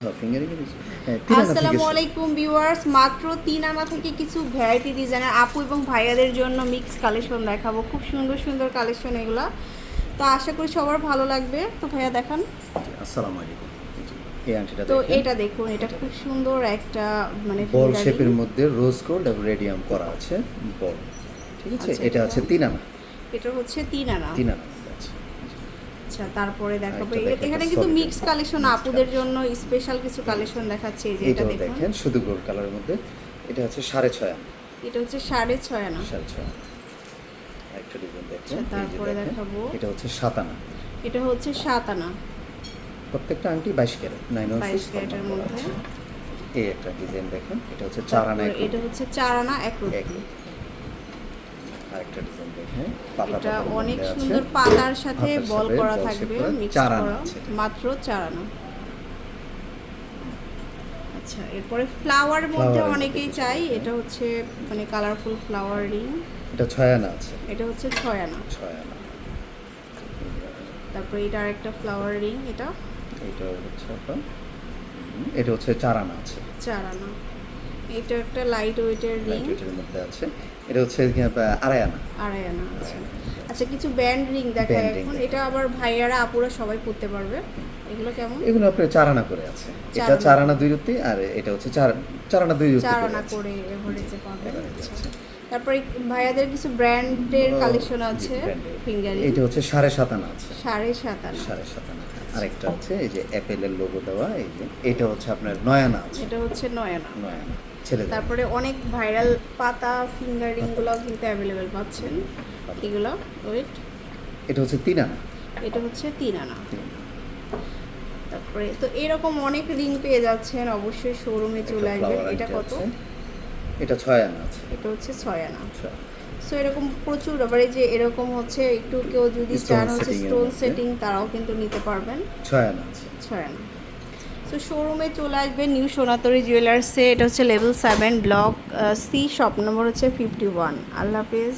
আসসালামু আলাইকুম ভিউয়ার্স, মাত্র 3 আনা থেকে কিছু ভ্যারাইটি ডিজাইনের আপু এবং ভাইয়াদের জন্য মিক্স কালেকশন দেখাবো। খুব সুন্দর সুন্দর কালেকশন এগুলো, তো আশা করি সবার ভালো লাগবে। তো ভাইয়া দেখান। আসসালামু আলাইকুম। এই আংটিটা তো দেখেন, এটা দেখুন, এটা খুব সুন্দর একটা মানে বল শেপের মধ্যে রোজ গোল্ড এবং রেডিয়াম করা আছে বল। ঠিক আছে, আচ্ছা, এটা আছে 3 আনা। এটা হচ্ছে 3 আনা। 3 আনা আছে। আচ্ছা, তারপরে দেখাবো দেখেন, এখানে কিন্তু মিক্স কালেকশন, আপুদের জন্য স্পেশাল কিছু কালেকশন দেখাচ্ছে। এই যে এটা দেখেন শুধু গোল্ড কালারের মধ্যে, এটা হচ্ছে 6.5 আনা। এটা হচ্ছে 6.5 আনা। 6.5 আনা। একটা ডিজাইন দেখেন, আচ্ছা, তারপরে দেখাবো এটা হচ্ছে 7 আনা। এটা হচ্ছে 7 আনা। প্রত্যেকটা আংটি 22 ক্যারেট, 22 ক্যারেটের মধ্যে। এই একটা ডিজাইন দেখেন, এটা হচ্ছে 4 আনা। এটা হচ্ছে 4 আনা এক রুপি। আরেকটা ডিজাইন দেখেন, এটা অনেক সুন্দর, পাতার সাথে বল করা থাকবে, মিক্স করা, মাত্র 4 আনা। আচ্ছা, এরপরে ফ্লাওয়ার মধ্যে অনেকেই চাই, এটা হচ্ছে মানে কালারফুল ফ্লাওয়ার রিং। এটা 6 আনা আছে। এটা হচ্ছে 6 আনা। 6 আনা। তারপরে এটা আরেকটা ফ্লাওয়ার রিং, এটা হচ্ছে 4 আনা আছে। 4 আনা। এটা একটা লাইট ওয়েটের রিং, এটার মধ্যে আছে। এটা হচ্ছে 2.5 আনা। 2.5 আনা। আচ্ছা, কিছু ব্যান্ড রিং দেখায় এখন। এটা আবার ভাইয়ারা আপুরা সবাই পরতে পারবে। এগুলো কেমন? এগুলো আপনার 4 আনা করে আছে। এটা 4 আনা 2 রুপি, আর এটা হচ্ছে 4 আনা 2 রুপি। 4 আনা করে এভারেজে পাবেন। তারপরে ভাইয়াদের কিছু ব্র্যান্ডের কালেকশন আছে, ফিঙ্গারিং। এটা হচ্ছে 7.5 আনা আছে। 7.5 আনা। 7.5 আনা। আরেকটা হচ্ছে এই যে অ্যাপেলের লোগো দেওয়া, এই যে এটা হচ্ছে আপনার 9 আনা আছে। এটা হচ্ছে 9 আনা। 9 আনা ছেলে। তারপরে অনেক ভাইরাল পাতা ফিঙ্গারিং গুলো কিন্তু অ্যাভেলেবেল পাচ্ছেন। এগুলো ওয়েট, এটা হচ্ছে 3 আনা। এটা হচ্ছে 3 আনা। তারপরে তো এরকম অনেক রিং পেয়ে যাচ্ছেন, অবশ্যই শোরুমে চলে আসবেন। এটা কত? এটা 6 আনা আছে। এটা হচ্ছে 6 আনা। সো এরকম প্রচুর, আবার এই যে এরকম হচ্ছে একটু কেউ যদি চান হচ্ছে স্টোন সেটিং, তারাও কিন্তু নিতে পারবেন। 6 আনা আছে। 6 আনা। সো শোরুমে চলে আসবেন নিউ সোনাতরি জুয়েলার্সে। এটা হচ্ছে level 7 block C, shop number হচ্ছে 51। আল্লাহ হাফেজ।